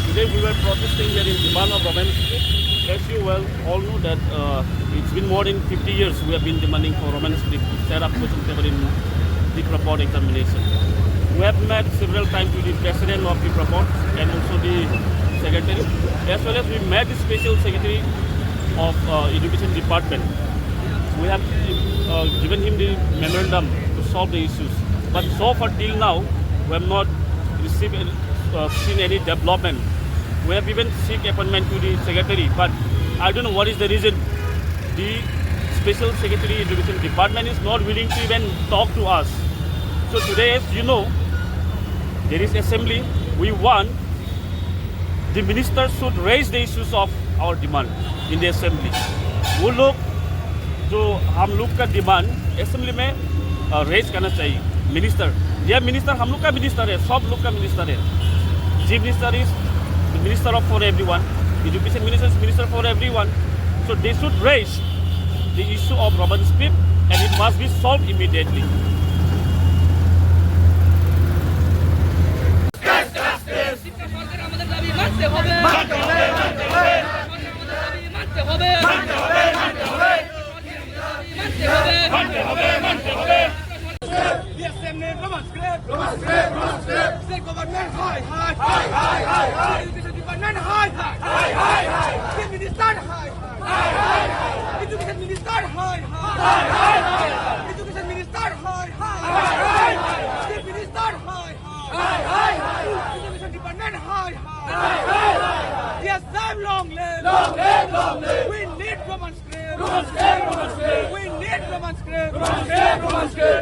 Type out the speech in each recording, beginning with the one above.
Today we were protesting here in demand of Romance Strip. As you well all know that it's been more than 50 years we have been demanding for Romance Strip to set up question paper in the report examination. We have met several times with the president of the report and also the secretary, as well as we met the special secretary of education department. We have given him the memorandum to solve the issues, but so far till now we have not received seen any development. We have even seek appointment to the secretary, but I don't know what is the reason. The special secretary education department is not willing to even talk to us. So today, as you know, there is assembly. We want the minister should raise the issues of our demand in the assembly. वो लोग जो हम लोग का demand assembly में raise करना चाहिए. Minister, यह मिनिस्टर हम लोग का मिनिस्टर है, सब लोग का मिनिस्टर है. Chief minister is the minister of for everyone, education minister is minister for everyone, so they should raise the issue of Romance Strip and it must be solved immediately.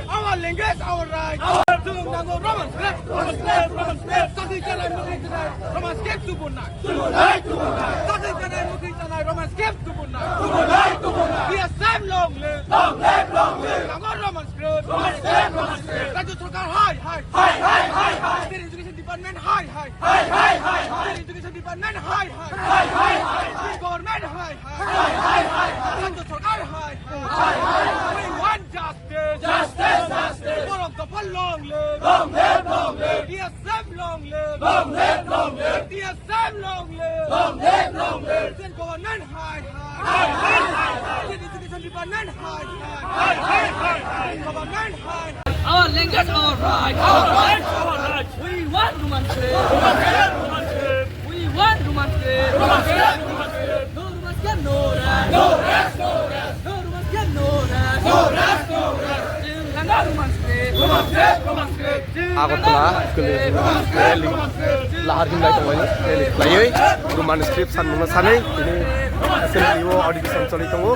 Our language, our right. Romance education department high. Education department high. Government high. We want justice. For of the long live. DSM long live. DSM long live. Then government high. Education department high. Government high. Our language, our right. We want Romance Strip. We want Romance Strip. No Romance Strip, no rest. No Romance Strip, no rest. Romance Strip. Ako telah lahar himlai tawai lai Romance Strip san muna sanai ini SMPO audition choli tongo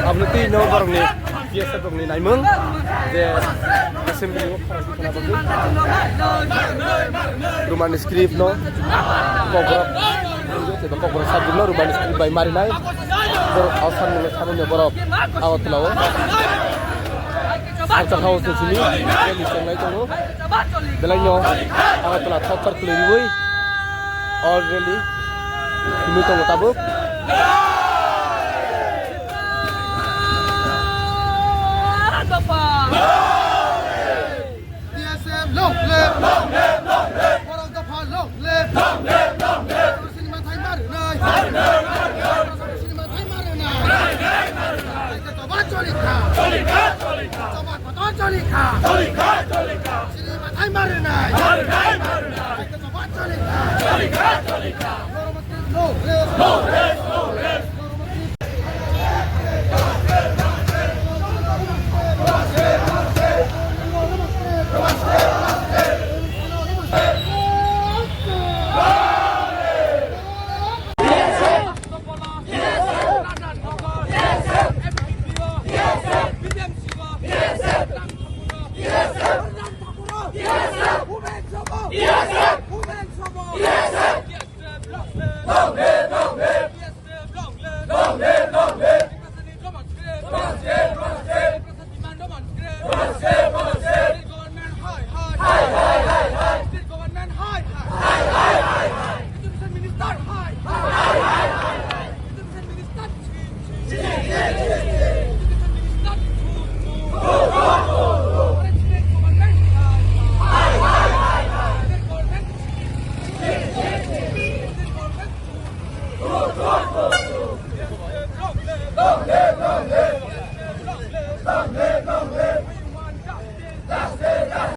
abni ti no borongni PSF borongni naimung je SMPO kharasi kana bagu rumani script no kobrok te kobrok sabun no rumani script bai marinai borok asan no thamanya borok awatlawo Acha kau tu sini, dia di sana itu, belanya awak telah thokar keliri, already, ini tu mutabuk. DSM long live, long live, long live. Borok Dapha long live, long live, long live. Sinema Thai Marunai, Sinema Thai Marunai. Coba Cholika, coba Paton Cholika, Sinema Thai Marunai, coba Cholika. Long live.